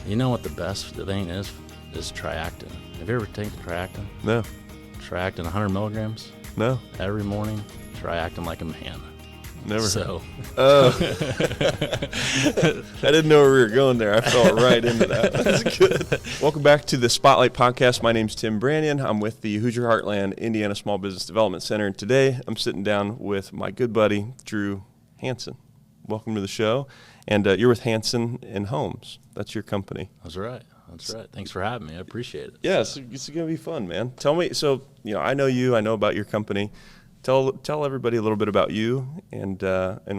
You know what the best thing is Triactin. Have you ever taken Triactin? No. Triactin 100 milligrams No. every morning. Triactin like a man. Never. So. Oh. I didn't know where we were going there. I fell right into that. That's good. Welcome back to the Spotlight Podcast. My name's Tim Brannion. I'm with the Hoosier Heartland Indiana Small Business Development Center. And today I'm sitting down with my good buddy, Drew Hansen. Welcome to the show. And you're with Hansen and Holmes. That's your company. That's right. That's right. Thanks for having me. I appreciate it. Yeah, it's going to be fun, man. Tell me, so, I know you. I know about your company. Tell everybody a little bit about you and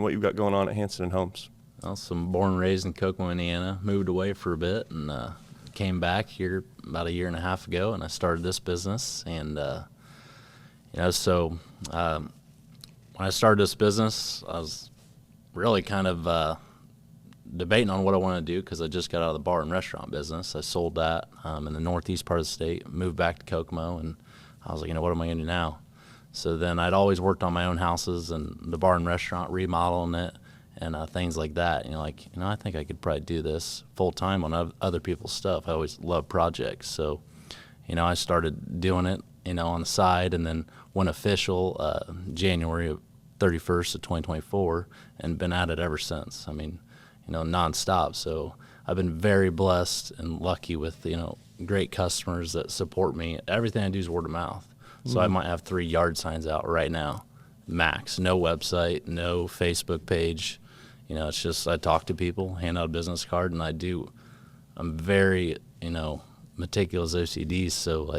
what you've got going on at Hansen and Holmes. Well, so I'm born and raised in Kokomo, Indiana. Moved away for a bit and came back here about a year and a half ago, and I started this business. And when I started this business, I was really kind of debating on what I wanted to do because I just got out of the bar and restaurant business. I sold that in the northeast part of the state, moved back to Kokomo, and I was like, what am I going to do now? So then I'd always worked on my own houses and the bar and restaurant, remodeling it and things like that. I think I could probably do this full time on other people's stuff. I always loved projects. So, I started doing it, on the side, and then went official January of 31st of 2024 and been at it ever since. Nonstop. So I've been very blessed and lucky with, great customers that support me. Everything I do is word of mouth. So I might have 3 yard signs out right now, max. No website, no Facebook page. It's just I talk to people, hand out a business card, and I'm very, meticulous OCD, so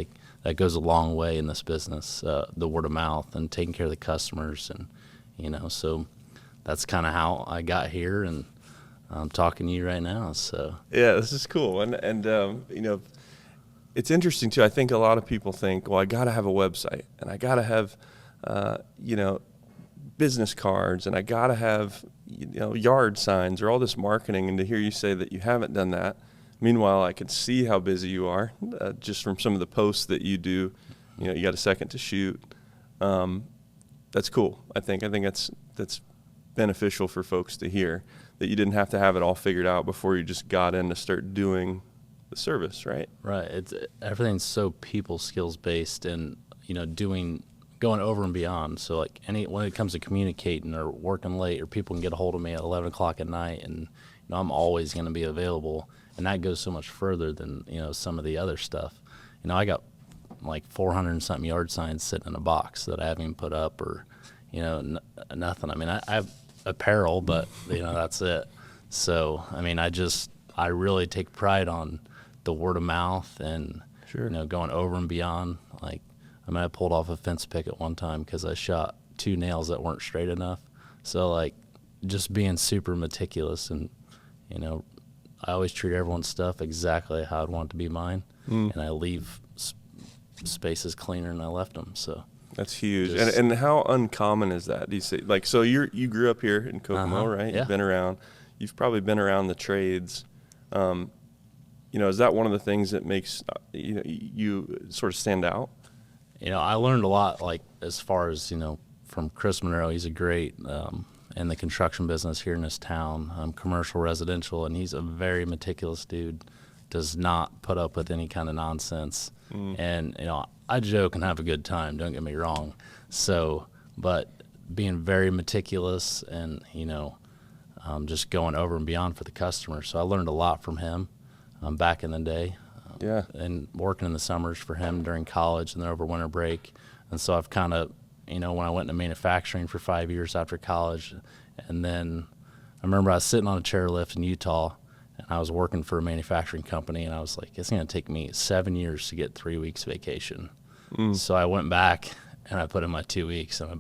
that goes a long way in this business, the word of mouth and taking care of the customers. And, so that's kind of how I got here, and I'm talking to you right now. So yeah, this is cool. And it's interesting, too. I think a lot of people think, well, I got to have a website, and I got to have, business cards, and I got to have, yard signs or all this marketing. And to hear you say that you haven't done that, meanwhile, I can see how busy you are just from some of the posts that you do. You got a second to shoot. That's cool. I think that's beneficial for folks to hear that you didn't have to have it all figured out before you just got in to start doing the service, right? Right. Everything's so people skills based, and going over and beyond. So when it comes to communicating or working late, or people can get a hold of me at 11 o'clock at night, and I'm always going to be available, and that goes so much further than some of the other stuff. I got 400 and something yard signs sitting in a box that I haven't even put up, or nothing. I have apparel, but that's it. So I really take pride on the word of mouth and sure. Going over and beyond. I pulled off a fence pick at one time because I shot 2 nails that weren't straight enough. So just being super meticulous, and I always treat everyone's stuff exactly how I'd want it to be mine, and I leave spaces cleaner than I left them. So that's huge. And how uncommon is that? Do you say so you grew up here in Kokomo, right? Yeah. You've been around. You've probably been around the trades. Is that one of the things that makes you sort of stand out? I learned a lot, as far as from Chris Monroe. He's a great in the construction business here in this town, commercial, residential, and he's a very meticulous dude. Does not put up with any kind of nonsense. And I joke and have a good time. Don't get me wrong. So, but being very meticulous and just going over and beyond for the customer. So I learned a lot from him back in the day. Yeah. And working in the summers for him during college and then over winter break. And so I've kind of, when I went into manufacturing for 5 years after college, and then I remember I was sitting on a chairlift in Utah, and I was working for a manufacturing company, and I was like, it's going to take me 7 years to get 3 weeks vacation. So I went back and I put in my 2 weeks, and I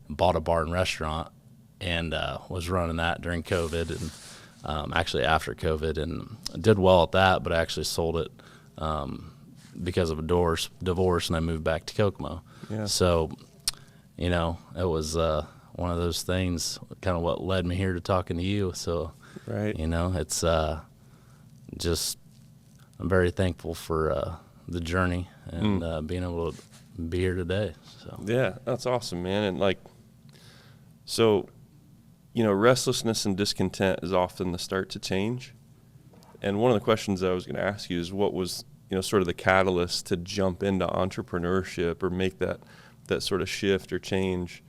bought a bar and restaurant, and was running that during COVID, and actually after COVID, and did well at that, but I actually sold it because of a divorce, and I moved back to Kokomo. Yeah. So, it was one of those things, kind of what led me here to talking to you. So, right. It's just, I'm very thankful for the journey and being able to be here today. So yeah, that's awesome, man. And so restlessness and discontent is often the start to change. And one of the questions I was going to ask you is what was, sort of the catalyst to jump into entrepreneurship or make that sort of shift or change?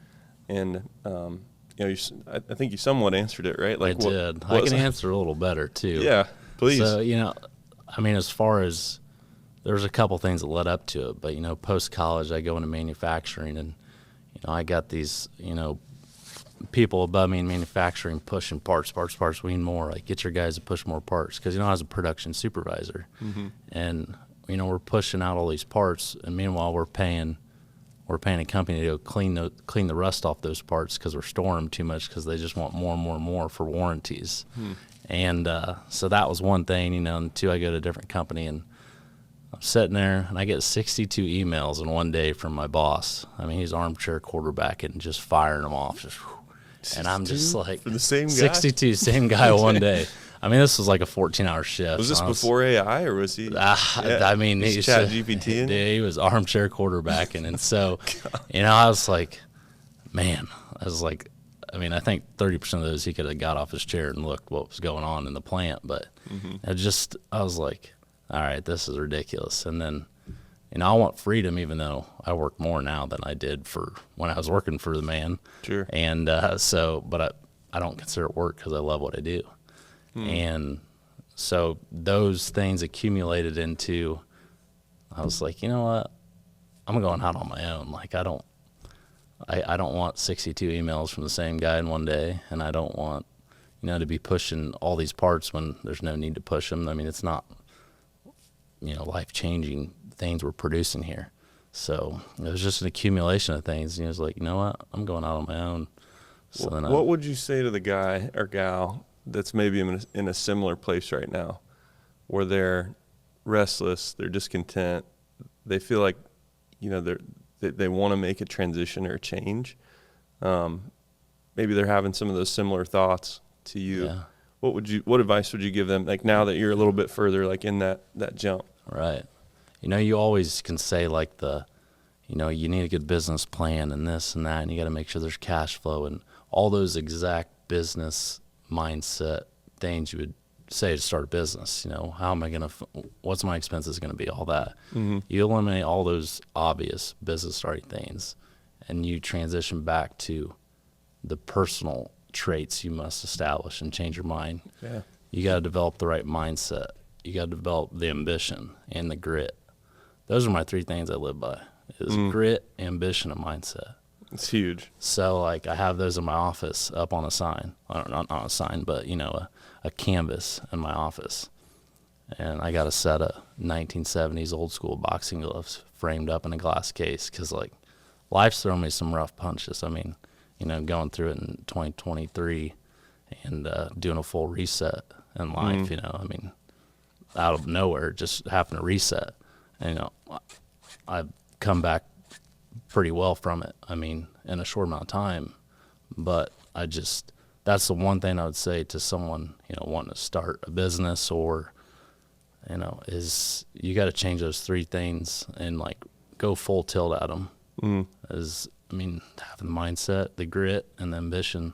And, I think you somewhat answered it, right? Like I did. I can answer a little better too. Yeah, please. So, as far as there's a couple things that led up to it, but, post-college I go into manufacturing and, I got these, people above me in manufacturing pushing parts, we need more. Like, get your guys to push more parts. Because, I was a production supervisor. Mm-hmm. And, we're pushing out all these parts. And meanwhile, we're paying a company to go clean the rust off those parts because we're storing them too much because they just want more and more and more for warranties. And so that was one thing, and two, I go to a different company and I'm sitting there and I get 62 emails in one day from my boss. I mean, he's armchair quarterbacking and just firing them off. And I'm just like, for the same guy? 62, same guy one day. I mean, this was like a 14-hour shift. Was this before AI or was he? I mean, he's Chat GPT. He was armchair quarterbacking. And so, I was like, man, I think 30% of those he could have got off his chair and looked what was going on in the plant. But I was like, all right, this is ridiculous. And then, I want freedom, even though I work more now than I did for when I was working for the man. Sure. And but I don't consider it work because I love what I do. And so those things accumulated into, I was like, you know what, I'm going out on my own. Like, I don't want 62 emails from the same guy in one day, and I don't want, to be pushing all these parts when there's no need to push them. I mean, it's not, life-changing things we're producing here. So it was just an accumulation of things. And he was like, you know what, I'm going out on my own. So then what would you say to the guy or gal that's maybe in a similar place right now where they're restless, they're discontent, they feel like, they want to make a transition or a change. Maybe they're having some of those similar thoughts to you. Yeah. What advice would you give them, like now that you're a little bit further, like in that jump? Right. You always can say like you need a good business plan and this and that, and you got to make sure there's cash flow and all those exact business mindset things you would say to start a business. How am I going to, what's my expenses going to be, all that. Mm-hmm. You eliminate all those obvious business starting things and you transition back to the personal traits you must establish and change your mind. Yeah. You got to develop the right mindset. You got to develop the ambition and the grit. Those are my three things I live by, is grit, ambition, and mindset. It's huge. So, like, I have those in my office up on a sign. Not on a sign, but, a canvas in my office. And I got a set of 1970s old school boxing gloves framed up in a glass case because, like, life's thrown me some rough punches. I mean, going through it in 2023 and doing a full reset in life, out of nowhere, just having to reset. And, I've come back pretty well from it, in a short amount of time. But that's the one thing I would say to someone, wanting to start a business or, is you got to change those three things and, like, go full tilt at them. Having the mindset, the grit, and the ambition,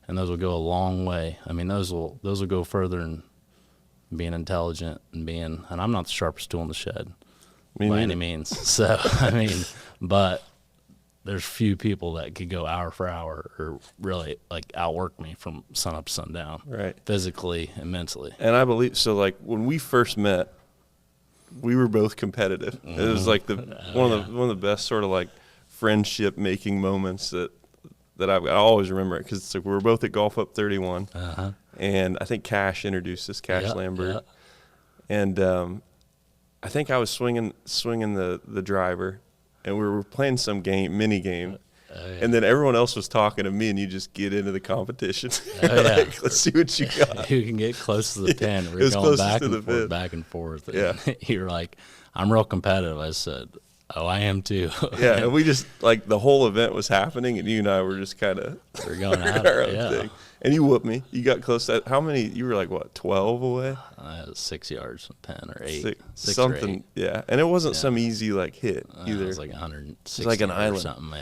and those will go a long way. Those will go further in being intelligent and I'm not the sharpest tool in the shed by any means. So, but there's few people that could go hour for hour or really like outwork me from sun up to sundown, right? Physically and mentally. And I believe so. Like when we first met, we were both competitive. It was like one of the best sort of like friendship making moments that I always remember it because it's like we were both at Golf Up 31, and I think Cash introduced us, Cash Lambert, and I think I was swinging the driver, and we were playing some mini game, and then everyone else was talking to me, and you just get into the competition. Like, let's see what you got. Who can get close to the pin? We're going back and forth. Yeah, you're like, I'm real competitive. I said, oh, I am too. Yeah, and we just, like, the whole event was happening, and you and I were just kind of we're going at our it, own thing. And you whooped me. You got close to how many? You were like, what, 12 away? 6 yards from 10 or 8. Six something, or 8. Yeah. And it wasn't some easy, like, hit either. It was like 160 like an or island. something,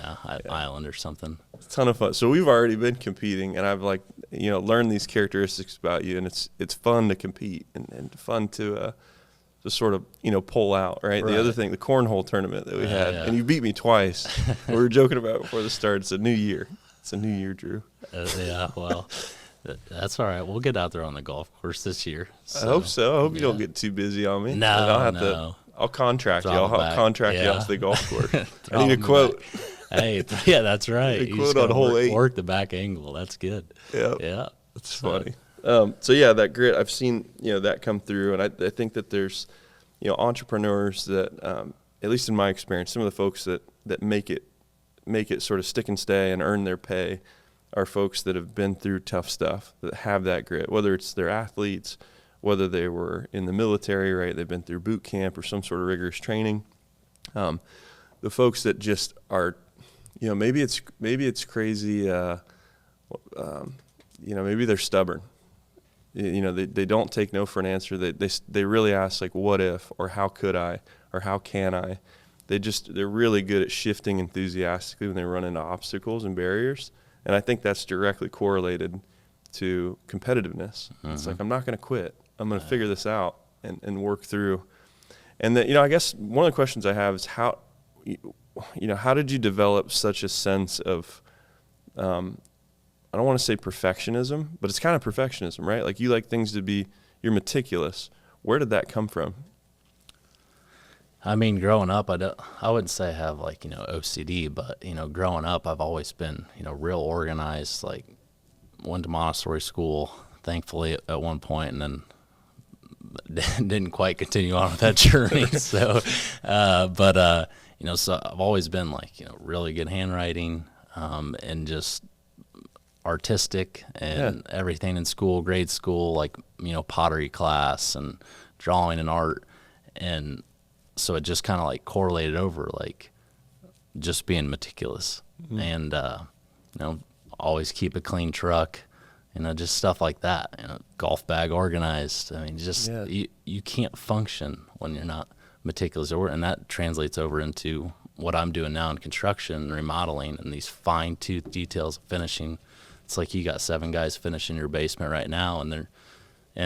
island or something. ton of fun. So we've already been competing, and I've learned these characteristics about you, and it's fun to compete and fun to sort of pull out. Right. The other thing, the cornhole tournament that we had, and you beat me twice. We were joking about before the start. It's a new year. It's a new year, Drew. Well, that's all right. We'll get out there on the golf course this year. So, I hope so. I hope you don't get too busy on me. No, I'll contract you. I'll contract you out to the golf course. I need a quote. Hey, yeah, that's right. A quote on hole 8. Work the back angle. That's good. Yeah. That's funny. So yeah, that grit, I've seen, that come through. And I think that there's, entrepreneurs that, at least in my experience, some of the folks that make it sort of stick and stay and earn their pay are folks that have been through tough stuff, that have that grit, whether it's their athletes, whether they were in the military, right? They've been through boot camp or some sort of rigorous training. The folks that just are, maybe it's crazy. Maybe they're stubborn. They don't take no for an answer. They really ask like, what if, or how could I, or how can I? They're really good at shifting enthusiastically when they run into obstacles and barriers. And I think that's directly correlated to competitiveness. Mm-hmm. It's like, I'm not going to quit. I'm going to figure this out and work through. And that, I guess one of the questions I have is how did you develop such a sense of, I don't want to say perfectionism, but it's kind of perfectionism, right? Like you like things to be, you're meticulous. Where did that come from? I mean, growing up, I wouldn't say I have OCD, but, growing up, I've always been, real organized, like went to Montessori school, thankfully at one point, and then didn't quite continue on with that journey. So, so I've always been really good handwriting, and just artistic and everything in school, grade school, pottery class and drawing and art. And so it just kind of correlated over, just being meticulous and, always keep a clean truck, just stuff like that, golf bag organized. I mean, just you can't function when you're not meticulous, and that translates over into what I'm doing now in construction and remodeling and these fine tooth details of finishing. It's like you got 7 guys finishing your basement right now, and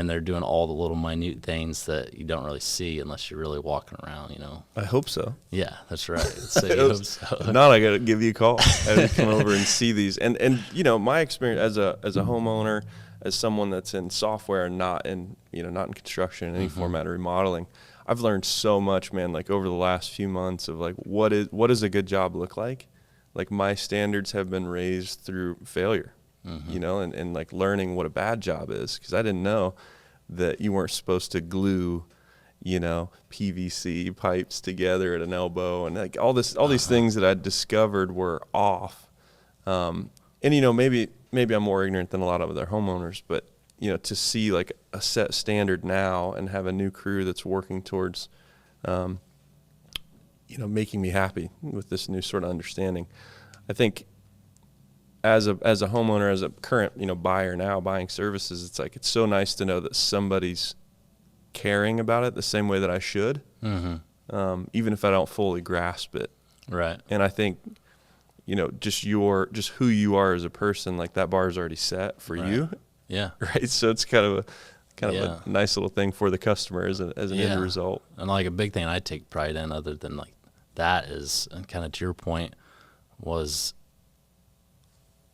they're doing all the little minute things that you don't really see unless you're really walking around, I hope so. Yeah, that's right. So you hope so. If not, I got to give you a call. I have to come over and see these. And my experience as a homeowner, as someone that's in software and not in construction, any format of remodeling, I've learned so much, man, over the last few months of what does a good job look like? My standards have been raised through failure. And learning what a bad job is, because I didn't know that you weren't supposed to glue, PVC pipes together at an elbow, and all these things that I discovered were off. Maybe I'm more ignorant than a lot of other homeowners, but to see a set standard now and have a new crew that's working towards, making me happy with this new sort of understanding. I think as a homeowner, as a current, buyer now buying services, it's so nice to know that somebody's caring about it the same way that I should, even if I don't fully grasp it. Right. And I think, just who you are as a person, that bar is already set for you. Yeah. Right. So it's kind of a nice little thing for the customer as an end result. And a big thing I take pride in, other than that, is, and kind of to your point, was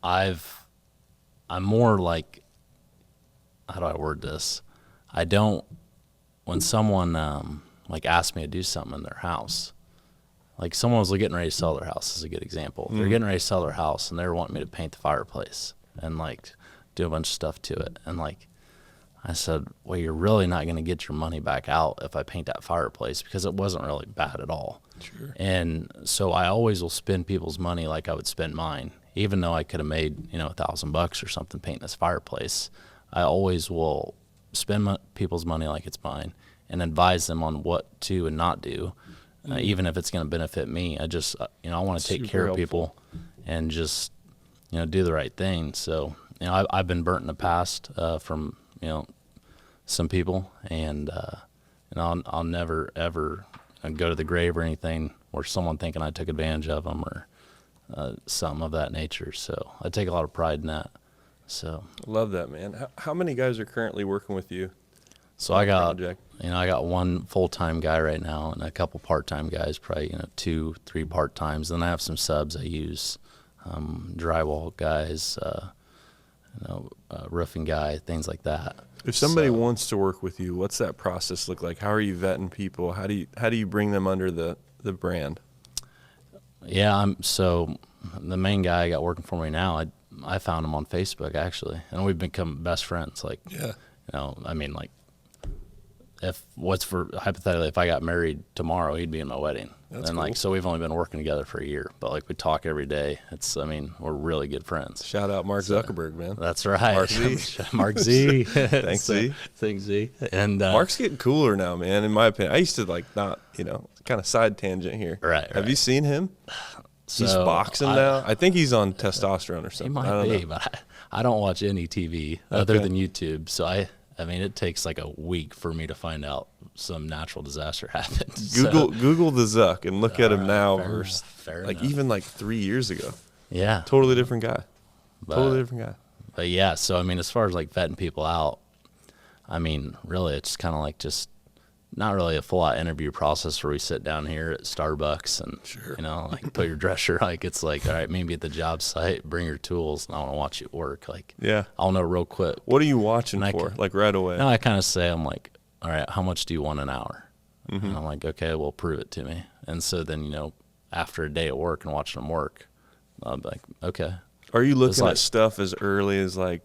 I'm more how do I word this? I don't, when someone asks me to do something in their house, someone was getting ready to sell their house is a good example. They're getting ready to sell their house and they're wanting me to paint the fireplace and do a bunch of stuff to it. And I said, well, you're really not going to get your money back out if I paint that fireplace, because it wasn't really bad at all. Sure. And so I always will spend people's money like I would spend mine. Even though I could have made, $1,000 or something painting this fireplace, I always will spend people's money like it's mine and advise them on what to and not do, even if it's going to benefit me. I just, I want to take care of people and just, do the right thing. So, I've been burnt in the past from, some people, and I'll never ever go to the grave or anything where someone thinking I took advantage of them or something of that nature. So I take a lot of pride in that. So Love that, man. How many guys are currently working with you? So I got, project? I got one full-time guy right now and a couple part-time guys, probably, 2, 3 part-times. Then I have some subs I use, drywall guys, roofing guy, things like that. If somebody wants to work with you, what's that process look like? How are you vetting people? How do you bring them under the brand? Yeah, so the main guy I got working for me now, I found him on Facebook actually, and we've become best friends. Like, hypothetically, if I got married tomorrow, he'd be in my wedding. That's and cool. So we've only been working together for a year, but we talk every day. We're really good friends. Shout out Mark Zuckerberg, man. That's right. Mark Z. Mark Z. Thanks, Z. Thanks, Z. And Mark's getting cooler now, man, in my opinion. I used to not, kind of side tangent here. Right. Have you seen him? He's So, boxing now. I think he's on testosterone or something. He might I don't be, know. but I don't watch any TV other Okay. than YouTube. So it takes like a week for me to find out some natural disaster happened. Google the Zuck and look at him now versus fair like enough. even like 3 years ago. Yeah. Totally different guy. But, Totally different guy. But yeah, so as far as vetting people out, really it's kind of like just not really a full out interview process where we sit down here at Starbucks and Sure. put your dress shirt. It's like, all right, maybe at the job site, bring your tools, and I want to watch you work. Yeah. I'll know real quick. What are you watching And I for? can- Like right away. Now I kind of say, I'm like, all right, how much do you want an hour? Mm-hmm. And I'm like, okay, well, prove it to me. And so then, after a day at work and watching them work, I'll be like, okay. Are you looking like- at stuff as early as like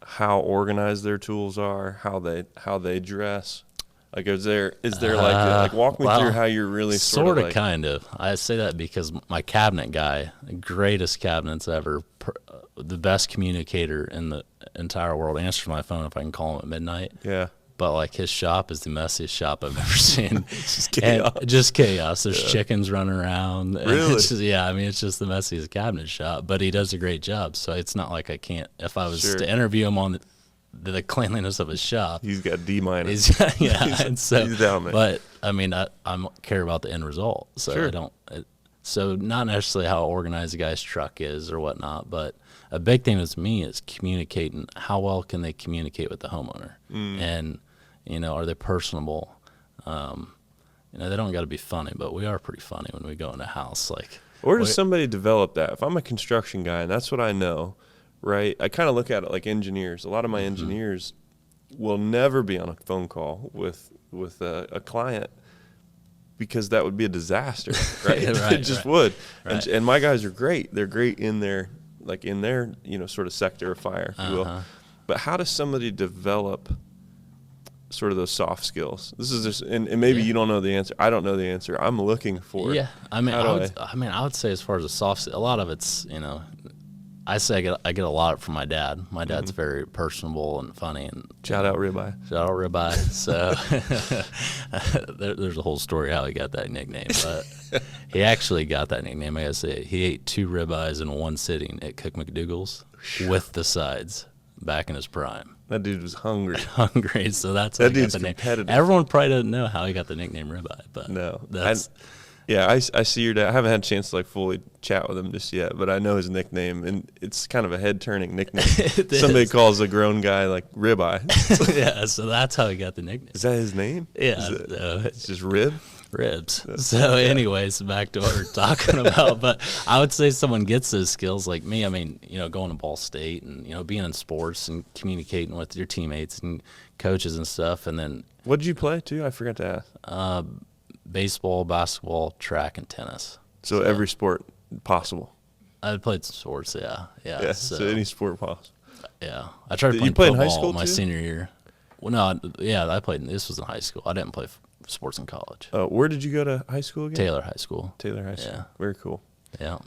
how organized their tools are, how they dress? Like is there like walk me through how you're really sort of kind of. I say that because my cabinet guy, the greatest cabinets ever, the best communicator in the entire world, answers my phone if I can call him at midnight. Yeah. But his shop is the messiest shop I've ever seen. Just chaos. Just chaos. There's chickens running around. And Really? It's just, it's just the messiest cabinet shop. But he does a great job. So it's not like I can't. If I was Sure. to interview him on the cleanliness of his shop, He's got D minus. and so. He's down there. But I care about the end result. So Sure. I don't. So not necessarily how organized the guy's truck is or whatnot, but a big thing with me is communicating. How well can they communicate with the homeowner? And are they personable? They don't got to be funny, but we are pretty funny when we go in a house. Where does somebody develop that? If I'm a construction guy and that's what I know, right? I kind of look at it like engineers. A lot of my engineers will never be on a phone call with a client because that would be a disaster, right? Right, It just right. would. Right. And my guys are great. They're great in their sort of sector of fire, if you will. But how does somebody develop sort of those soft skills? This is just, and maybe you don't know the answer. I don't know the answer. I'm looking for it. Yeah, I would say as far as the soft, a lot of it's I say I get a lot from my dad. My dad's very personable and funny and Shout out ribeye. Shout out ribeye. So there's a whole story how he got that nickname, but he actually got that nickname. I gotta say, he ate 2 ribeyes in one sitting at Cook McDougal's with the sides back in his prime. That dude was hungry. Hungry, so that's how That he got dude's the name. competitive. Everyone probably doesn't know how he got the nickname ribeye, but No. that's I see your dad. I haven't had a chance to fully chat with him just yet, but I know his nickname, and it's kind of a head-turning nickname. It Somebody is. calls a grown guy ribeye. yeah. So that's how he got the nickname. Is that his name? Yeah, Is it- so it's just rib. ribs. So, anyways, back to what we're talking about. But I would say someone gets those skills like me. Going to Ball State and being in sports and communicating with your teammates and coaches and stuff, and then What did you play too? I forgot to ask. baseball, basketball, track, and tennis. So every sport possible. I played some sports. Yeah. Yeah. So any sport possible. Yeah, I tried Did playing you play in high football school, my too? senior year. Well, no, I played. This was in high school. I didn't play sports in college. Where did you go to high school again? Taylor High School. Taylor High School. Yeah. Very cool. Yeah.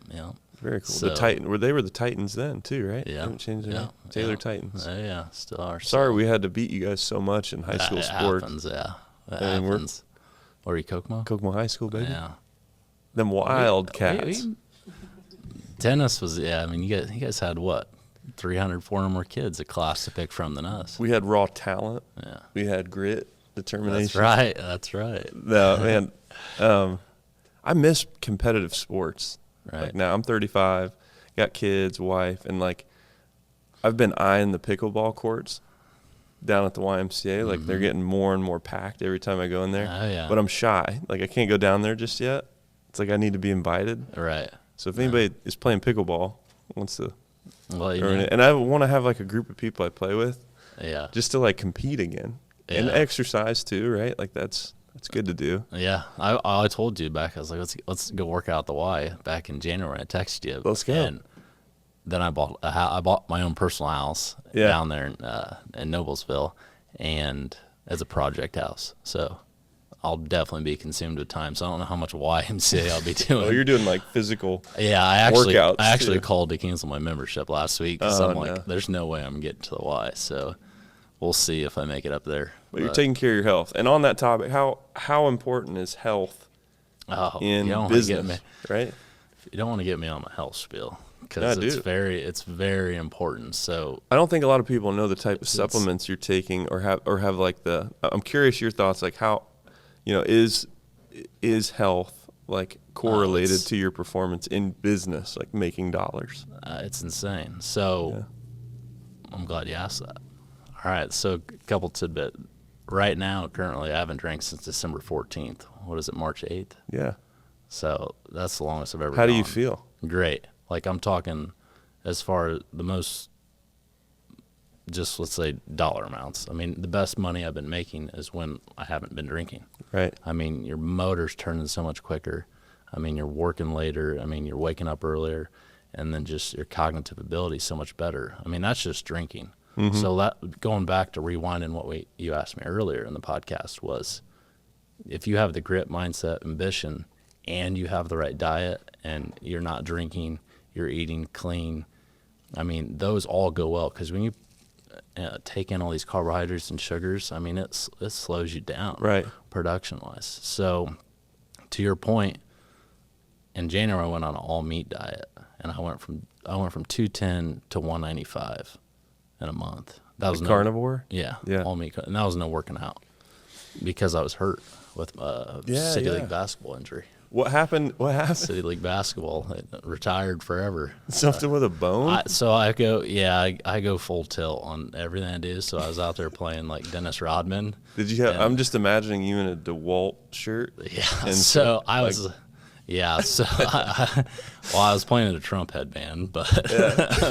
Very cool. So- The Titan. They were the Titans then too, right? Yeah. Haven't changed their Yeah. name. Taylor Yeah. Titans. Yeah, still are. Sorry, we had to beat you guys so much in high school It sports. happens. Yeah, it And we're- happens. Were you Kokomo? Kokomo High School, baby. Yeah. Them Wildcats. Tennis was. Yeah, you guys had what? 300, 400 more kids a class to pick from than us. We had raw talent. Yeah. We had grit, determination. That's right. No, man. I miss competitive sports. Right. Like now I'm 35, got kids, wife, and like I've been eyeing the pickleball courts down at the YMCA. Like they're getting more and more packed every time I go in there. Oh, yeah. But I'm shy. Like I can't go down there just yet. It's like I need to be invited. Right. So if anybody is playing pickleball, wants to Well, earn it, and I want to have like a group of people I play with, yeah. just to like compete again and exercise too, right? Like that's good to do. Yeah, I told you back. I was like, let's go work out at the Y back in January. I texted you. Let's go. And then I bought my own personal house down there in Noblesville, and as a project house. So I'll definitely be consumed with time. So I don't know how much YMCA I'll be doing. Oh, you're doing like physical. Yeah, I actually too. called to cancel my membership last week because I'm like, there's no way I'm getting to the Y. So we'll see if I make it up there. But you're taking care of your health. And on that topic, how important is health in business, right? You don't want to get me on my health spiel because it's very important. So I don't think a lot of people know the type of supplements you're taking or have like the. I'm curious your thoughts, like how, is health like correlated to your performance in business, like making dollars? It's insane. So I'm glad you asked that. All right, so a couple tidbit. Right now, currently, I haven't drank since December 14th. What is it, March 8th? Yeah. So that's the longest I've ever How gone. do you feel? Great. Like I'm talking as far as the most, just let's say dollar amounts. I mean, the best money I've been making is when I haven't been drinking. Right. I mean, your motor's turning so much quicker. I mean, you're working later. I mean, you're waking up earlier. And then just your cognitive ability is so much better. I mean, that's just drinking. Mm-hmm. So that, going back to rewinding what you asked me earlier in the podcast was, if you have the grit, mindset, ambition, and you have the right diet, and you're not drinking, you're eating clean, I mean, those all go well. Because when you take in all these carbohydrates and sugars, I mean, it slows you down, right, production-wise. So to your point, in January I went on an all-meat diet, and I went from 210 to 195 in a month. That was carnivore? Yeah, all meat. And that was no working out because I was hurt with City League basketball injury. What happened? City League basketball, retired forever. Something with a bone? I go full tilt on everything I do. So I was out there playing like Dennis Rodman. Did you have, I'm just imagining you in a DeWalt shirt. Yeah, so I was... Yeah, so I was playing in a Trump headband, but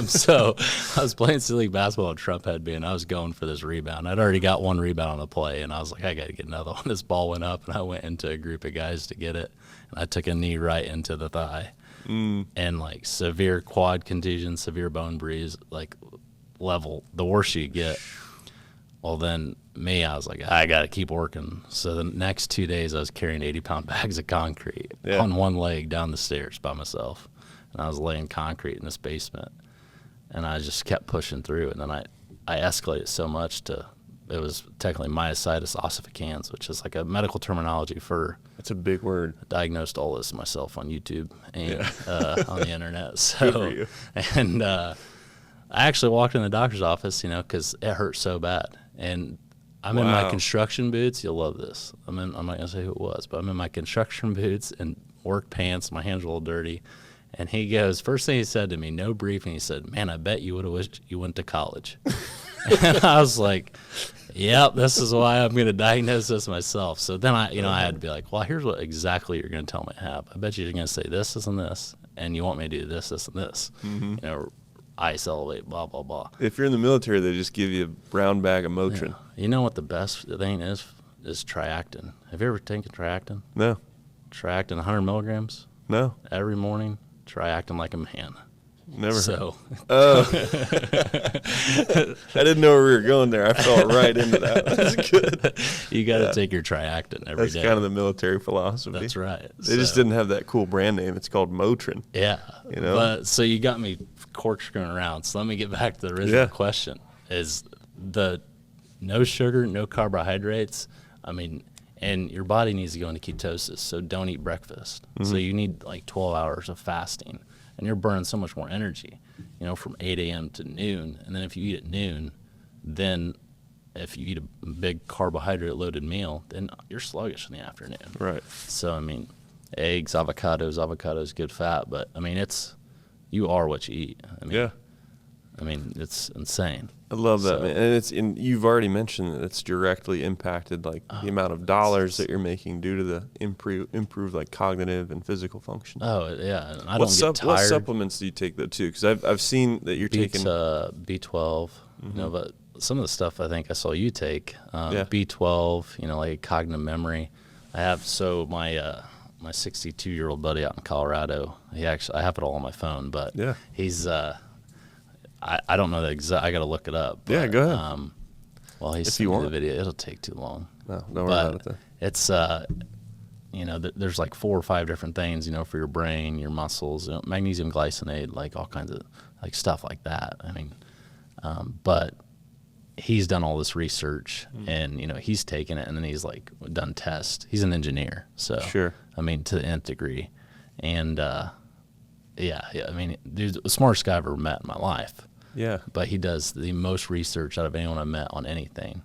so I was playing City League basketball in a Trump headband. I was going for this rebound. I'd already got one rebound on the play, and I was like, I got to get another one. This ball went up, and I went into a group of guys to get it, and I took a knee right into the thigh, and like severe quad contusion, severe bone bruise, like level, the worse you get. Well, then I was like, I got to keep working. So the next 2 days, I was carrying 80-pound bags of concrete on one leg down the stairs by myself. And I was laying concrete in this basement. And I just kept pushing through. And then I escalated so much it was technically myositis ossificans, which is like a medical terminology for... That's a big word. I diagnosed all this myself on YouTube and on the internet. So, good for you. And I actually walked in the doctor's office, because it hurt so bad. And I'm in my construction boots. You'll love this. I'm not going to say who it was, but I'm in my construction boots and work pants. My hands are a little dirty. And he goes, first thing he said to me, no briefing, he said, man, I bet you would have wished you went to college. And I was like, yep, this is why I'm going to diagnose this myself. So then I had to be like, well, here's what exactly you're going to tell me I have. I bet you're going to say this, and this, and you want me to do this, and this. Mm-hmm. Ice elevate, blah, blah, blah. If you're in the military, they just give you a brown bag of Motrin. Yeah. You know what the best thing is Triactin. Have you ever taken Triactin? No. Triactin, 100 milligrams? No. Every morning, Triactin like a man. Never. So. I didn't know where we were going there. I fell right into that. That's good. You got to take your Triactin every day. That's kind of the military philosophy. That's right. They just didn't have that cool brand name. It's called Motrin. Yeah. But so you got me corkscrewing around. So let me get back to the original question. Is the no sugar, no carbohydrates. I mean, and your body needs to go into ketosis. So don't eat breakfast. Mm-hmm. So you need like 12 hours of fasting. And you're burning so much more energy, from 8 a.m. to noon. And then if you eat at noon, then if you eat a big carbohydrate-loaded meal, then you're sluggish in the afternoon. Right. So, I mean, eggs, avocados. Avocados, good fat, but I mean, you are what you eat. I mean, Yeah. I mean, it's insane. I love that, So- man. And you've already mentioned that it's directly impacted like the amount of dollars that you're making due to the improved like cognitive and physical function. Oh yeah, and I What don't get tired. What supplements do you take though too? Because I've seen that you're taking B12, you know, but some of the stuff I think I saw you take, Yeah. B12, you know, like cognitive memory. I have my 62-year-old buddy out in Colorado. I have it all on my phone, but Yeah. he's I don't know the exact. I got to look it up. But, Yeah, go ahead. Well, he's If sent you me the want. video. It'll take too long. No, don't worry about it then. It's you know, there's like 4 or 5 different things, you know, for your brain, your muscles, you know, magnesium glycinate, like all kinds of like stuff like that. I mean, but he's done all this research and, you know, he's taken it and then he's like done tests. He's an engineer. So, Sure. I mean, to the nth degree. And, yeah, I mean, dude's the smartest guy I've ever met in my life. Yeah. But he does the most research out of anyone I've met on anything.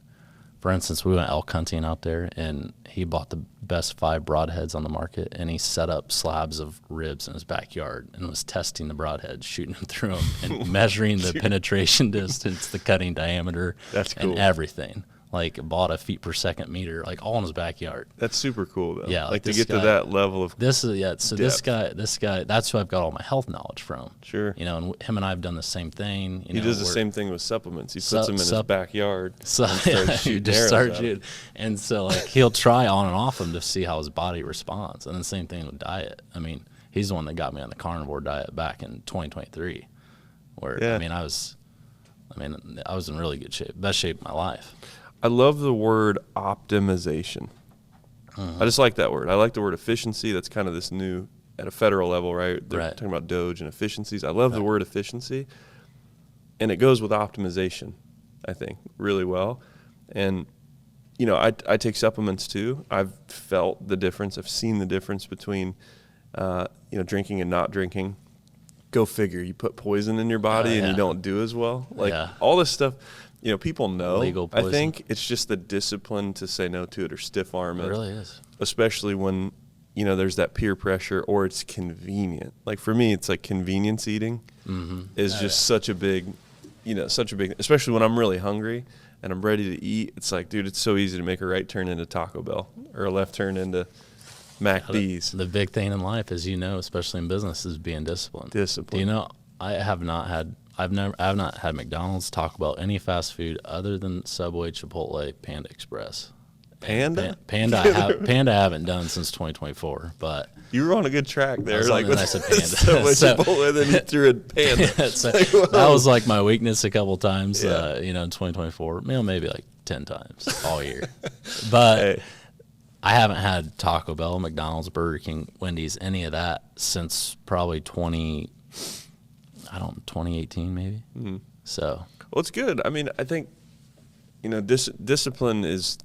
For instance, we went elk hunting out there, and he bought the best 5 broadheads on the market, and he set up slabs of ribs in his backyard and was testing the broadheads, shooting them through them, and measuring the penetration distance, the cutting diameter, That's cool. and everything. Like, bought a feet per second meter, like all in his backyard. That's super cool though. Yeah, like to this get to guy- that level of This is so depth. this guy, that's who I've got all my health knowledge from. Sure. You know, and him and I have done the same thing. You He know, does the we're- same thing with supplements. He puts them in his backyard. So and starts yeah, shooting you just arrows start at 'em. shooting, and so like he'll try on and off them to see how his body responds, and the same thing with diet. I mean, he's the one that got me on the carnivore diet back in 2023, where Yeah. I mean I was in really good shape, best shape of my life. I love the word optimization. I just like that word. I like the word efficiency. That's kind of this new at a federal level, right? They're Right. talking about Doge and efficiencies. I love the word efficiency, and it goes with optimization, I think, really well. And you know, I take supplements too. I've felt the difference. I've seen the difference between you know, drinking and not drinking. Go figure. You put poison in your body and yeah. you don't do as well. Like Yeah. all this stuff. You know, people know. Legal I poison. think it's just the discipline to say no to it or stiff arm It it. really is. Especially when, you know, there's that peer pressure or it's convenient. Like for me, it's like convenience eating is just such a big, you know, especially when I'm really hungry and I'm ready to eat. It's like, dude, it's so easy to make a right turn into Taco Bell or a left turn into MacD's. The big thing in life, as you know, especially in business, is being disciplined. Discipline. Do you know? I have not had McDonald's, Taco Bell, any fast food other than Subway, Chipotle, Panda Express. Panda? Panda I haven't done since 2024, but You were on a good track there. was Like on the nice of Panda. so much So- Chipotle, then you threw a Panda. so Like, whoa. that was like my weakness a couple times, Yeah. you know, in 2024, maybe like 10 times all year. But Hey. I haven't had Taco Bell, McDonald's, Burger King, Wendy's, any of that since probably 2018 maybe. Mm-hmm. So Well, it's good. I mean, I think, you know, discipline is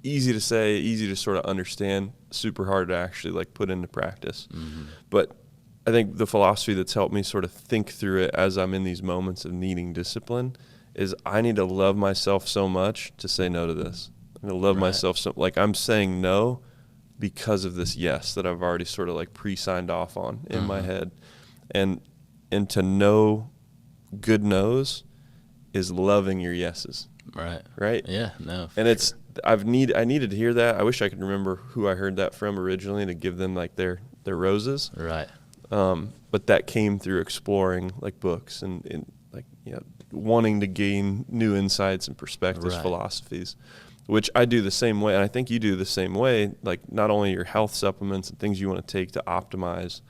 easy to say, easy to sort of understand, super hard to actually like put into practice. But I think the philosophy that's helped me sort of think through it as I'm in these moments of needing discipline is I need to love myself so much to say no to this. I'm going to love Right. myself so, like I'm saying no because of this yes that I've already sort of like pre-signed off on in my head. And to know good no's is loving your yeses, right. right? Yeah, no. And it's I needed to hear that. I wish I could remember who I heard that from originally to give them like their roses. right. But that came through exploring like books and like, you know, wanting to gain new insights and perspectives, Right. philosophies, which I do the same way. And I think you do the same way, like not only your health supplements and things you want to take to optimize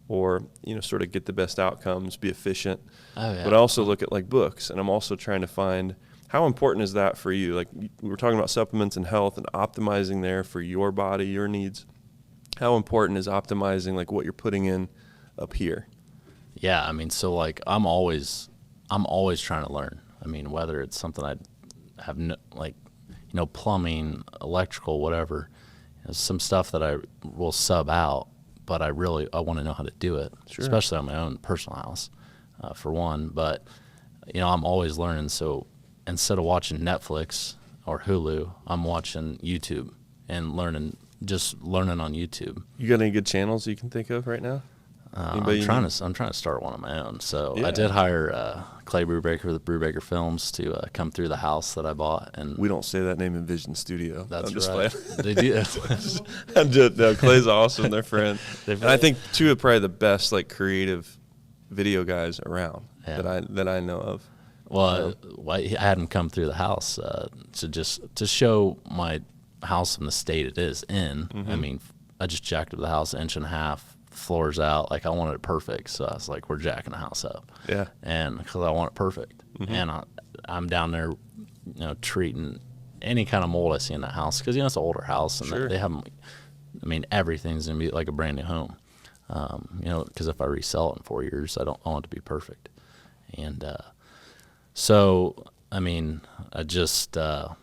or, you know, sort of get the best outcomes, be efficient. Oh, yeah. But I also look at like books, and I'm also trying to find how important is that for you? Like we were talking about supplements and health and optimizing there for your body, your needs. How important is optimizing like what you're putting in up here? Yeah, I mean, so like I'm always trying to learn. I mean, whether it's something I have no, like, you know, plumbing, electrical, whatever, you know, some stuff that I will sub out, but I want to know how to do it, Sure. especially on my own personal house, for one. But you know, I'm always learning. So instead of watching Netflix or Hulu, I'm watching YouTube and learning just learning on YouTube. You got any good channels you can think of right now? I'm trying to start one of my own. So Yeah. I did hire Clay Brubaker with Brubaker Films to come through the house that I bought, and We don't say that name in Vision Studio. that's I'm just right. playing. They do. I'm just, no, Clay's awesome. They're friends. They've- And I think two of probably the best like creative video guys around Yeah. that I know of. Well, I had him come through the house to show my house in the state it is in. I mean, I just jacked up the house 1.5 inches, floors out. Like I wanted it perfect, so I was like, "We're jacking the house up." Yeah. And because I want it perfect, and I'm down there, treating any kind of mold I see in that house because it's an older house and Sure. they haven't. I mean, everything's gonna be like a brand new home. Because if I resell it in 4 years, I want it to be perfect. And so, I mean, I just what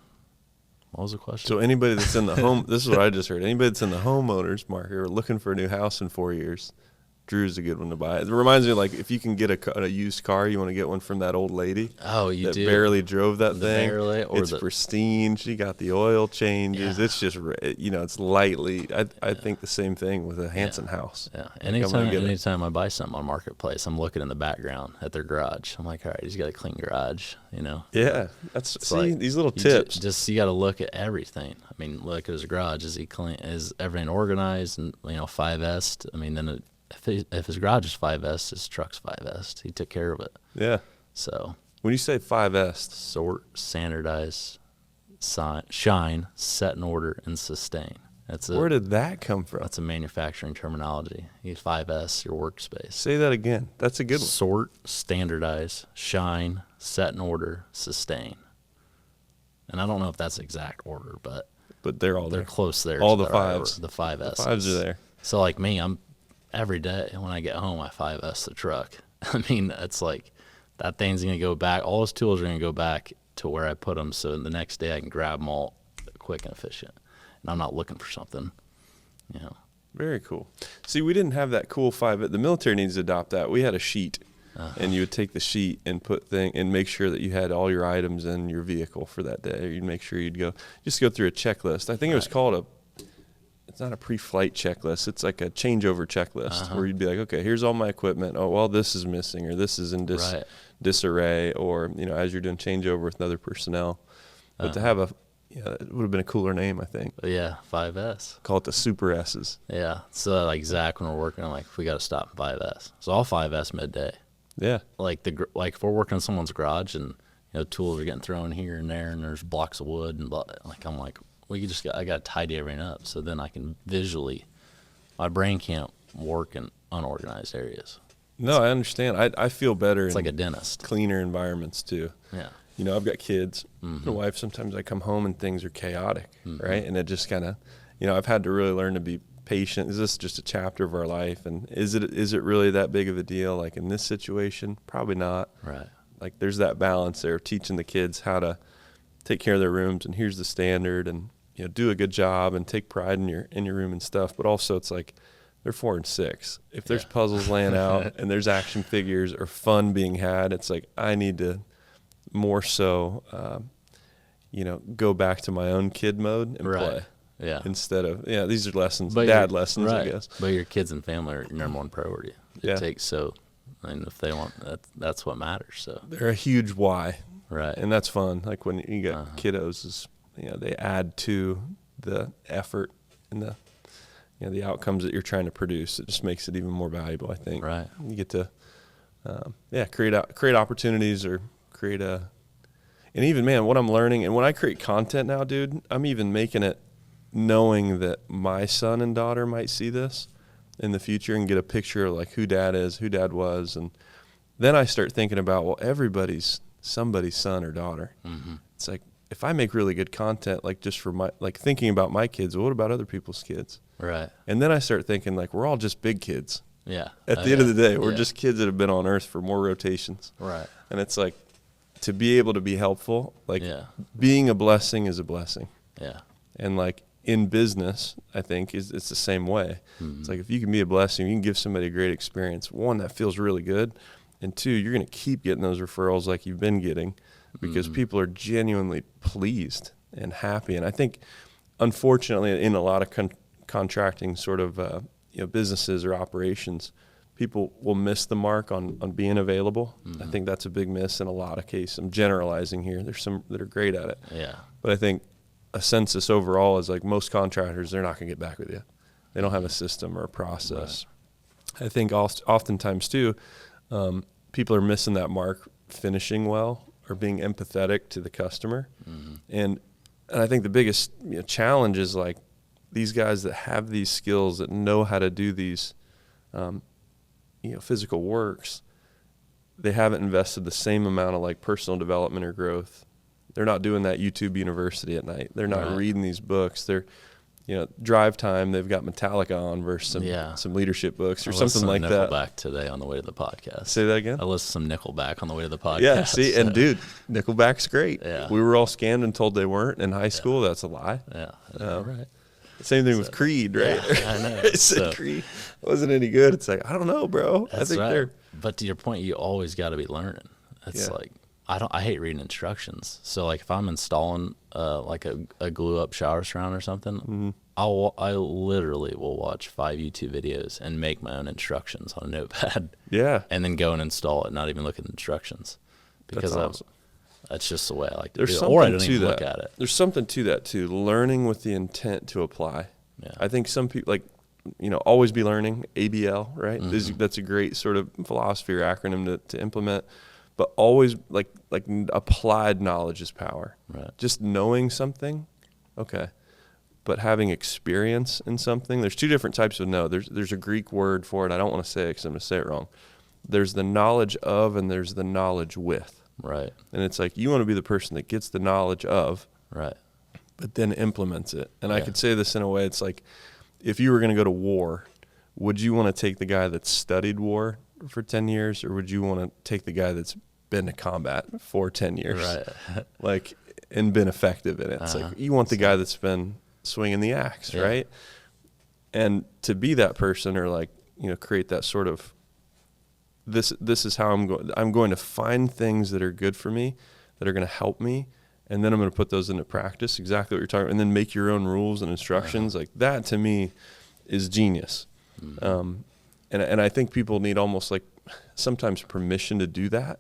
was the question? So anybody that's in the home, this is what I just heard. Anybody that's in the homeowners market or looking for a new house in 4 years, Drew's a good one to buy. It reminds me of like if you can get a used car, you want to get one from that old lady. Oh, you that do. barely drove that thing. Barely, or it's pristine. She got the oil changes. Yeah. It's just it's lightly. I think the same thing with a Hansen house. Yeah. I'm gonna get it. Anytime I buy something on Marketplace, I'm looking in the background at their garage. I'm like, all right, he's got a clean garage, Yeah, that's It's see like, these little you tips. Just you got to look at everything. I mean, look at his garage. Is he clean? Is everything organized? And 5S. I mean, then if his garage is 5S, his truck's 5S. He took care of it. Yeah. So When you say 5S, sort, standardize, shine, set in order, and sustain. where did that come from? That's a manufacturing terminology. You 5S your workspace. Say that again. That's a good one. Sort, standardize, shine, set in order, sustain. And I don't know if that's exact order, but But they're all they're there. close there. All to the that order. fives. The 5S. The fives are there. So like me, I'm every day when I get home, I 5S the truck. I mean, it's like that thing's going to go back. All those tools are going to go back to where I put them. So the next day I can grab them all quick and efficient. And I'm not looking for something, Very cool. See, we didn't have that cool 5. The military needs to adopt that. We had a sheet, and you would take the sheet and and make sure that you had all your items in your vehicle for that day. Or you'd make sure you'd go through a checklist. I think it was called it's not a pre-flight checklist. It's like a changeover checklist where you'd be like, okay, here's all my equipment. Oh, well, this is missing, or this is in disarray, or as you're doing changeover with other personnel. But to have it would have been a cooler name, I think. Yeah, 5S. Call it the Super S's. Yeah. So like Zach, when we're working, I'm like, we got to stop in 5S. So I'll 5S midday. Yeah. Like if we're working in someone's garage and tools are getting thrown here and there, and there's blocks of wood and I'm like, I got to tidy everything up so then I can visually. My brain can't work in unorganized areas. No, I understand. I feel better. It's like a dentist. Cleaner environments too. Yeah. I've got kids. My wife, sometimes I come home and things are chaotic, right? And it just kind of, I've had to really learn to be patient. Is this just a chapter of our life? And is it really that big of a deal? Like in this situation, probably not. Right. Like there's that balance there of teaching the kids how to take care of their rooms, and here's the standard, and do a good job and take pride in your room and stuff. But also it's like they're 4 and 6. If there's puzzles laying out and there's action figures or fun being had, it's like I need to more so, go back to my own kid mode and play. Yeah. Instead of, these are lessons, dad lessons, right. I guess. But your kids and family are your number one priority. And if they want that's what matters. So they're a huge why. Right. And that's fun. Like when you get kiddos, is they add to the effort and the outcomes that you're trying to produce. It just makes it even more valuable, I think. Right. You get to, create opportunities or create and even, man, what I'm learning, and when I create content now, dude, I'm even making it knowing that my son and daughter might see this in the future and get a picture of like who dad is, who dad was. And then I start thinking about, well, everybody's somebody's son or daughter. Mm-hmm. It's like, if I make really good content, like just for thinking about my kids, well, what about other people's kids? Right. And then I start thinking like, we're all just big kids. Yeah. At the end of the day, we're just kids that have been on earth for more rotations. Right. And it's like, to be able to be helpful, like being a blessing is a blessing. Yeah. And like in business, I think it's the same way. Mm-hmm. It's like if you can be a blessing, you can give somebody a great experience. One, that feels really good. And two, you're going to keep getting those referrals like you've been getting because people are genuinely pleased and happy. And I think, unfortunately, in a lot of contracting sort of businesses or operations, people will miss the mark on being available. I think that's a big miss in a lot of cases. I'm generalizing here. There's some that are great at it. Yeah. But I think a census overall is like most contractors, they're not going to get back with you. They don't have a system or a process. Right. I think oftentimes too, people are missing that mark finishing well or being empathetic to the customer. And I think the biggest challenge is like these guys that have these skills, that know how to do these physical works, they haven't invested the same amount of like personal development or growth. They're not doing that YouTube University at night. They're not reading these books. They're, drive time, they've got Metallica on versus some leadership books or something like that. Nickelback today on the way to the podcast. Say that again? I listened to some Nickelback on the way to the podcast. Yeah, see, and dude, Nickelback's great. Yeah. We were all scammed and told they weren't in high school. That's a lie. Yeah, right. Same thing with Creed, right? Yeah, I know. It said Creed wasn't any good. It's like, I don't know, bro. That's I think right. they're. But to your point, you always got to be learning. It's like I hate reading instructions. So like if I'm installing like a glue up shower surround or something, I literally will watch 5 YouTube videos and make my own instructions on a notepad. Yeah. And then go and install it, not even look at the instructions, because that's awesome. That's just the way I like to There's do it. Or I don't something even to look that. at it. There's something to that too. Learning with the intent to apply. Yeah. I think some people always be learning, ABL, right? That's a great sort of philosophy or acronym to implement. But always like applied knowledge is power. Right. Just knowing something, okay. But having experience in something, there's two different types of know. There's a Greek word for it. I don't want to say it because I'm going to say it wrong. There's the knowledge of and there's the knowledge with. Right. And it's like you want to be the person that gets the knowledge of, right, but then implements it. And I could say this in a way, it's like if you were going to go to war, would you want to take the guy that studied war for 10 years or would you want to take the guy that's been to combat for 10 years? Right. And been effective in it. It's like you want the guy that's been swinging the axe, right? And to be that person or create that sort of this is how I'm going to find things that are good for me, that are going to help me, and then I'm going to put those into practice, exactly what you're talking about, and then make your own rules and instructions. Like that to me is genius. And I think people need almost like sometimes permission to do that.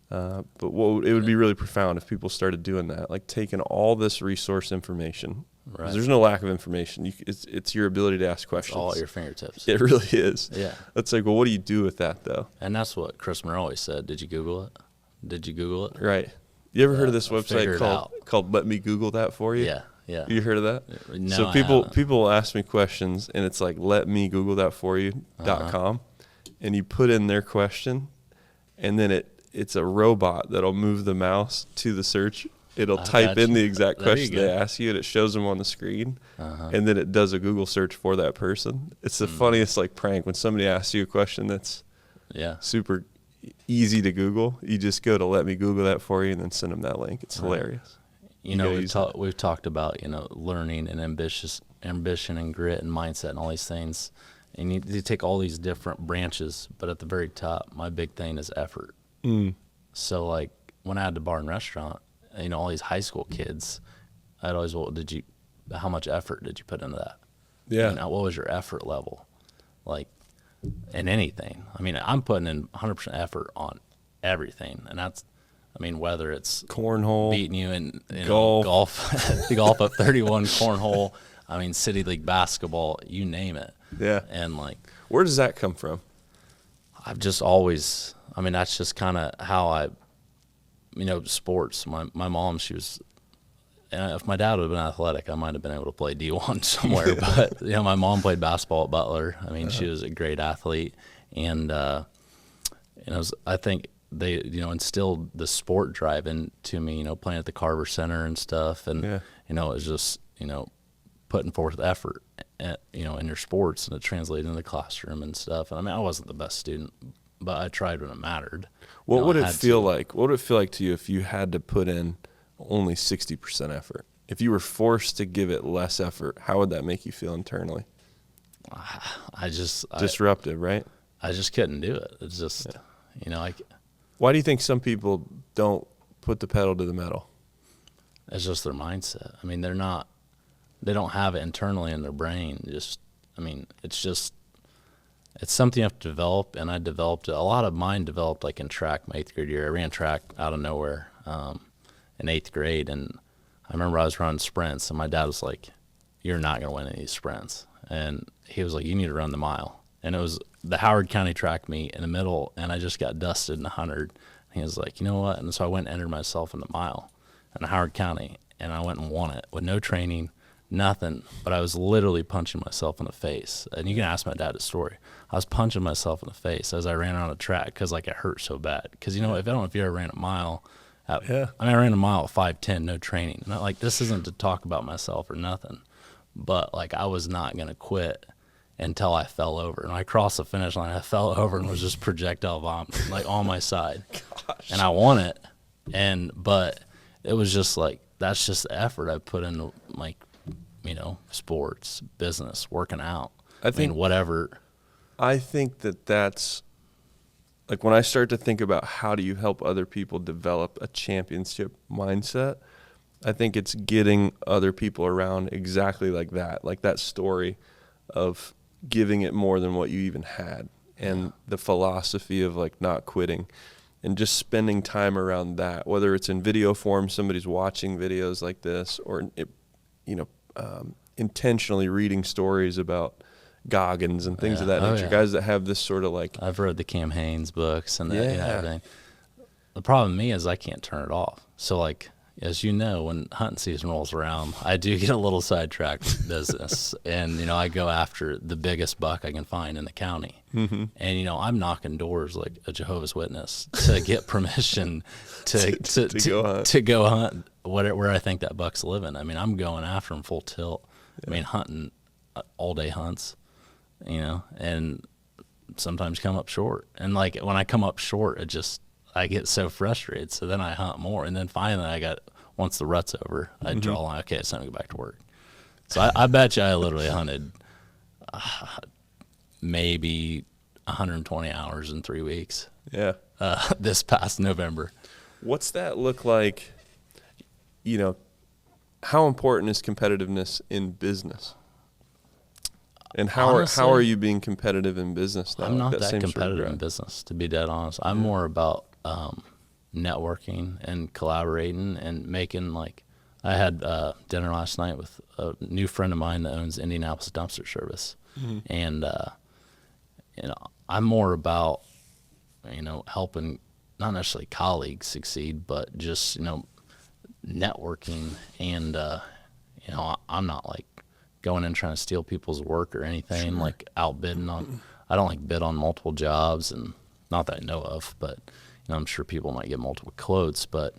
But it would be really profound if people started doing that, like taking all this resource information. Right. There's no lack of information. It's your ability to ask questions. It's all at your fingertips. It really is. Yeah. It's like, well, what do you do with that though? And that's what Chris Moore always said. Did you Google it? Right. You ever heard of this website called Let Me Google That For You? Yeah. Yeah. You heard of that? No, so people will ask me questions and it's like let me Google that for you.com and you put in their question and then it's a robot that'll move the mouse to the search. It'll type in the exact question they ask you and it shows them on the screen and then it does a Google search for that person. It's the funniest prank when somebody asks you a question that's super easy to Google. You just go to let me Google that for you and then send them that link. It's hilarious. We've talked about, learning and ambition and grit and mindset and all these things. And you take all these different branches, but at the very top, my big thing is effort. So when I had the bar and restaurant, all these high school kids, I'd always, how much effort did you put into that? Yeah. What was your effort level? In anything. I mean, I'm putting in 100% effort on everything. And that's, whether it's cornhole, beating you in golf, golf up 31, cornhole, City League basketball, you name it. Yeah. And where does that come from? I've just always, that's just kind of how I, sports. My mom, she was, if my dad would have been athletic, I might have been able to play D1 somewhere. But, my mom played basketball at Butler. She was a great athlete. And, I think they, instilled the sport drive into me, playing at the Carver Center and stuff. And, it was just, putting forth effort, in your sports, and it translated into the classroom and stuff. And I wasn't the best student, but I tried when it mattered. What would it feel like? What would it feel like to you if you had to put in only 60% effort? If you were forced to give it less effort, how would that make you feel internally? Disruptive, right? I just couldn't do it. It's just, Why do you think some people don't put the pedal to the metal? It's just their mindset. They're not, they don't have it internally in their brain. It's something you have to develop, and I developed it. A lot of mine developed like in track my 8th grade year. I ran track out of nowhere in 8th grade, and I remember I was running sprints, and my dad was like, "You're not going to win any of these sprints." And he was like, "You need to run the mile." And it was the Howard County track meet in the middle, and I just got dusted in 100. And he was like, "You know what?" And so I went and entered myself in the mile in Howard County, and I went and won it with no training, nothing. But I was literally punching myself in the face. And you can ask my dad the story. I was punching myself in the face as I ran on a track because like it hurt so bad. Because I don't know if you ever ran a mile. I ran a mile at 5:10, no training. And like, this isn't to talk about myself or nothing, but like I was not gonna quit until I fell over. And I crossed the finish line. I fell over and was just projectile vomiting like on my side. Gosh. And I won it. But it was just like, that's just the effort I put into like, sports, business, working out. Whatever. I think that's like when I start to think about how do you help other people develop a championship mindset, I think it's getting other people around exactly like that story of giving it more than what you even had, and the philosophy of like not quitting and just spending time around that, whether it's in video form, somebody's watching videos like this, or intentionally reading stories about Goggins and things of that nature. Guys that have this sort of like, I've read the Cam Hanes books and everything. The problem with me is I can't turn it off. So like, as you know, when hunting season rolls around, I do get a little sidetracked with business. And, I go after the biggest buck I can find in the county. Mm-hmm. And, I'm knocking doors like a Jehovah's Witness to get permission to go hunt where I think that buck's living. I'm going after him full tilt. Yeah. Hunting all day hunts, and sometimes come up short. And like when I come up short, I get so frustrated. So then I hunt more. And then finally once the rut's over, I draw a line. Okay, it's time to go back to work. So I bet you I literally hunted maybe 120 hours in 3 weeks. Yeah. This past November. What's that look like? How important is competitiveness in business? And honestly, how are you being competitive in business now? I'm not that competitive in business, to be dead honest. I'm more about networking and collaborating and making, like, I had dinner last night with a new friend of mine that owns Indianapolis Dumpster Service. Mm-hmm. And, I'm more about, helping not necessarily colleagues succeed, but just, networking. And, I'm not like going in trying to steal people's work or anything, like outbidding on. I don't like bid on multiple jobs, and not that I know of, but I'm sure people might get multiple quotes. But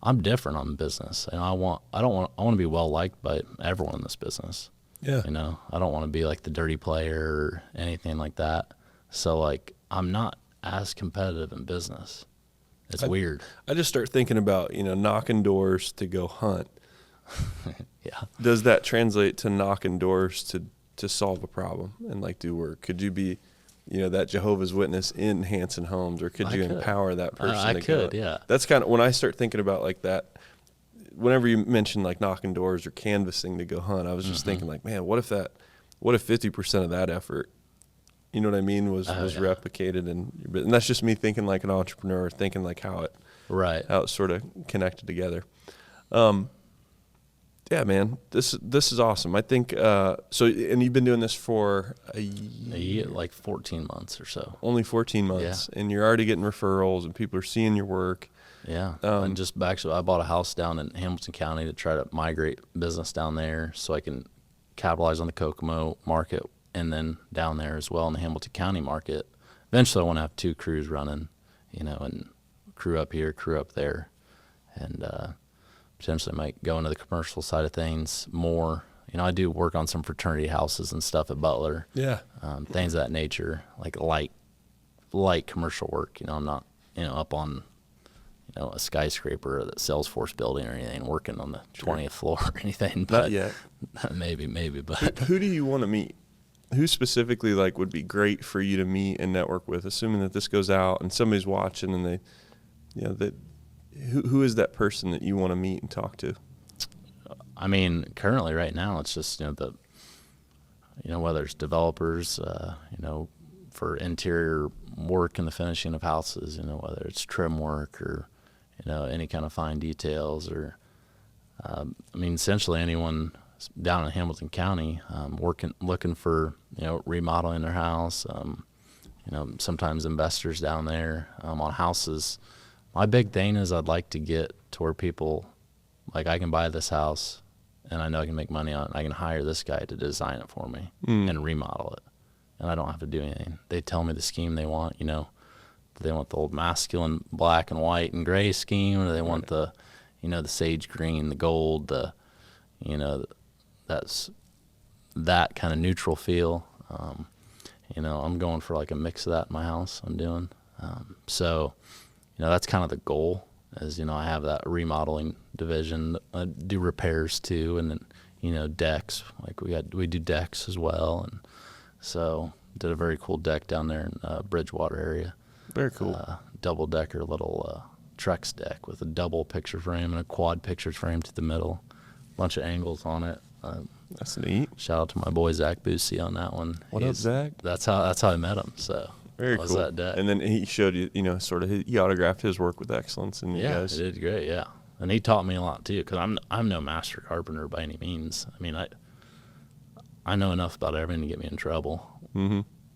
I'm different on business, and I want to be well liked by everyone in this business. Yeah, I don't want to be like the dirty player or anything like that. So like, I'm not as competitive in business. It's weird. I just start thinking about knocking doors to go hunt. Yeah. Does that translate to knocking doors to solve a problem and like do work? Could you be, that Jehovah's Witness in Hansen Homes, or could you empower that person? I could, yeah. That's kind of when I start thinking about like that. Whenever you mention like knocking doors or canvassing to go hunt, I was just thinking like, man, what if 50% of that effort, you know what I mean, was replicated, and that's just me thinking like an entrepreneur, thinking like how it sort of connected together. Yeah, man, this is awesome. I think so. And you've been doing this for a year, like 14 months or so. Only 14 months, and you're already getting referrals, and people are seeing your work. Yeah, and just I bought a house down in Hamilton County to try to migrate business down there, so I can capitalize on the Kokomo market, and then down there as well in the Hamilton County market. Eventually, I want to have 2 crews running, and crew up here, crew up there, and potentially might go into the commercial side of things more. I do work on some fraternity houses and stuff at Butler. Yeah. Things of that nature, like light commercial work. I'm not, up on, a skyscraper or the Salesforce building or anything, working on the 20th floor or anything. But not yet. Maybe, but. Who do you want to meet? Who specifically like would be great for you to meet and network with, assuming that this goes out and somebody's watching and they, who is that person that you want to meet and talk to? I mean, currently right now it's just, whether it's developers, for interior work and the finishing of houses, whether it's trim work or, any kind of fine details or, essentially anyone down in Hamilton County, looking for, remodeling their house, sometimes investors down there, on houses. My big thing is I'd like to get to where people, like, I can buy this house and I know I can make money on it. I can hire this guy to design it for me and remodel it. And I don't have to do anything. They tell me the scheme they want, they want the old masculine black and white and gray scheme, or they want the, the sage green, the gold, that's that kind of neutral feel. I'm going for like a mix of that in my house I'm doing. So, that's kind of the goal is, I have that remodeling division. I do repairs too. And then, decks, like we do decks as well. And so did a very cool deck down there in Bridgewater area. Very cool. Double decker little Trex deck with a double picture frame and a quad picture frame to the middle. Bunch of angles on it. That's neat. Shout out to my boy Zach Boosie on that one. What up, Zach? That's how I met him. So very cool. That deck. And then he showed you, he autographed his work with excellence, and you guys. He did great. Yeah, and he taught me a lot too, because I'm no master carpenter by any means. I mean, I know enough about everything to get me in trouble,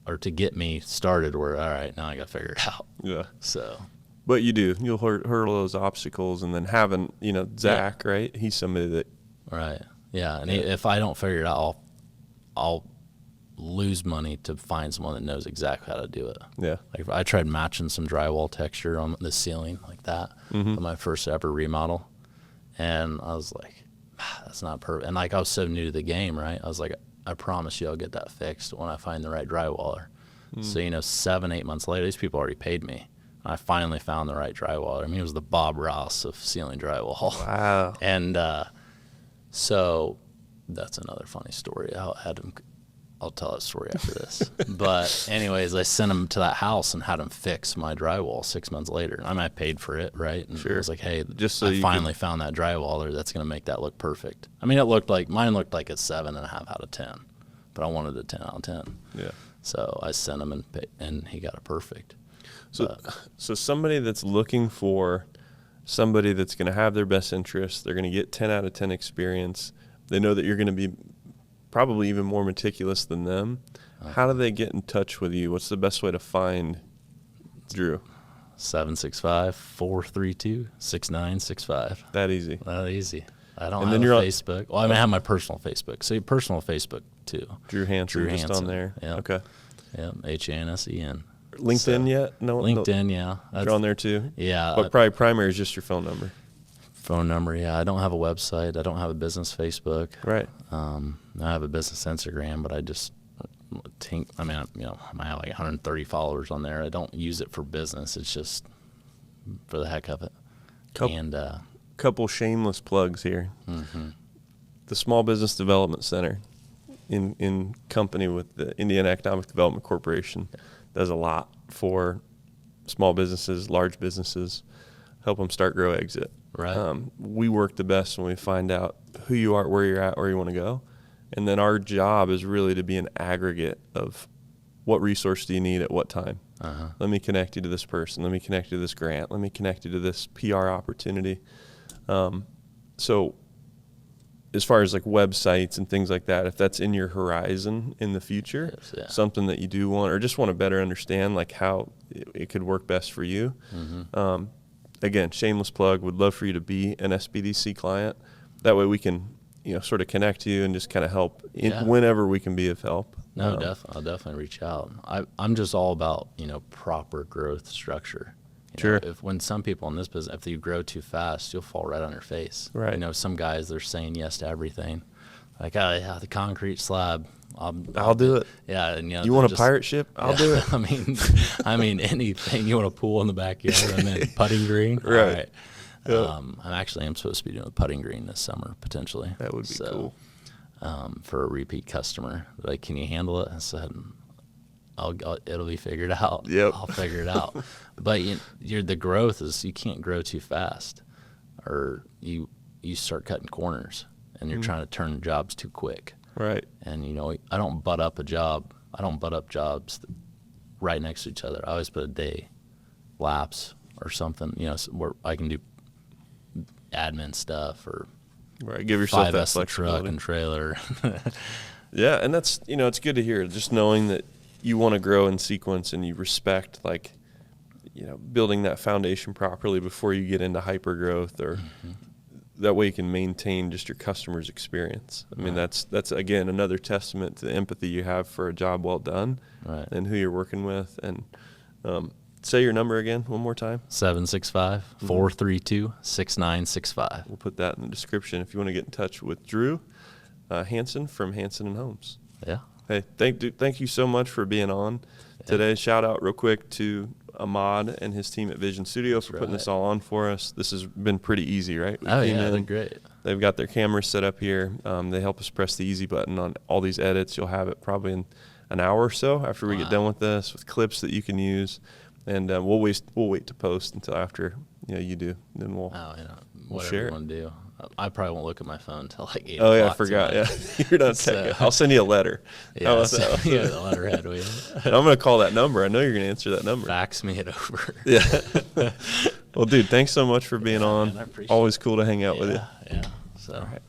or to get me started. Where all right, now I got to figure it out. Yeah. So. But you do. You'll hurdle those obstacles, and then having Zach, right? He's somebody that. Right. Yeah, and if I don't figure it out, I'll lose money to find someone that knows exactly how to do it. Yeah. Like I tried matching some drywall texture on the ceiling like that for my first ever remodel, and I was like, that's not perfect. And like I was so new to the game, right? I was like, I promise you I'll get that fixed when I find the right drywaller. So 7-8 months later, these people already paid me. I finally found the right drywaller. I mean, it was the Bob Ross of ceiling drywall. Wow. And so that's another funny story. I'll tell that story after this. But anyways, I sent him to that house and had him fix my drywall 6 months later. I paid for it, right? And I was like, hey, just so I finally found that drywaller that's going to make that look perfect. I mean, mine looked like a 7.5 out of 10, but I wanted a 10 out of 10. Yeah. So I sent him and he got it perfect. So somebody that's looking for somebody that's going to have their best interests, they're going to get 10 out of 10 experience. They know that you're going to be probably even more meticulous than them. How do they get in touch with you? What's the best way to find Drew? 765-432-6965. That easy. I don't have Facebook. Well, I have my personal Facebook. So personal Facebook too. Drew Hansen. Just on there. Yeah. Okay. Yeah. Hansen. LinkedIn yet? No. LinkedIn, yeah. You're on there too? Yeah. But probably primary is just your phone number. Yeah. I don't have a website. I don't have a business Facebook. Right. I have a business Instagram, but I just think, I have like 130 followers on there. I don't use it for business. It's just for the heck of it. Couple shameless plugs here. The Small Business Development Center in company with the Indiana Economic Development Corporation does a lot for small businesses, large businesses, help them start, grow, exit. Right. We work the best when we find out who you are, where you're at, where you want to go. And then our job is really to be an aggregate of what resource do you need at what time. Let me connect you to this person. Let me connect you to this grant. Let me connect you to this PR opportunity. So as far as like websites and things like that, if that's in your horizon in the future, something that you do want or just want to better understand like how it could work best for you. Again, shameless plug, would love for you to be an SBDC client. That way we can, sort of connect you and just kind of help whenever we can be of help. No, I'll definitely reach out. I'm just all about, proper growth structure. Sure. When some people in this business, if you grow too fast, you'll fall right on your face. Right. Some guys, they're saying yes to everything. Like, oh, yeah, the concrete slab. I'll do it. Yeah. And, you want a pirate ship? I'll do it. I mean, anything. You want a pool in the backyard and then putting green? Right. All right. Yep. I'm supposed to be doing a putting green this summer, potentially. That would be cool. For a repeat customer. Like, can you handle it? I said, it'll be figured out. Yep. I'll figure it out. But the growth is you can't grow too fast, or you start cutting corners, and you're trying to turn jobs too quick. Right. And, you know, I don't butt up jobs right next to each other. I always put a day lapse or something, you know, where I can do admin stuff or Right. Give yourself that 5S flexibility. truck and trailer. Yeah, and that's, you know, it's good to hear, just knowing that you want to grow in sequence and you respect, like, you know, building that foundation properly before you get into hyper growth, or that way you can maintain just your customer's experience. I mean, that's again another testament to the empathy you have for a job well done, Right. and who you're working with. And say your number again one more time. 765-432-6965. We'll put that in the description if you want to get in touch with Drew Hansen from Hansen and Holmes. Yeah. Hey, thank you so much for being on today. Shout out real quick to Ahmad and his team at Vision Studio for putting this all on for us. This has been pretty easy, right? We came in, they're great. They've got their cameras set up here. They help us press the easy button on all these edits. You'll have it probably in an hour or so after we get done with this, with clips that you can use. And we'll wait to post until after you do. Then we'll Whatever share you it. want to do. I probably won't look at my phone until like 8 Oh o'clock yeah, I forgot. tonight. Yeah, you're not checking. I'll send you a letter. How about So, that? yeah, the letterhead. I'm gonna call that number. I know you're gonna answer that number. Fax me it over. Yeah. Well, dude, thanks so much for being on. man, I appreciate Always cool to hang out with you. Yeah. So. All right.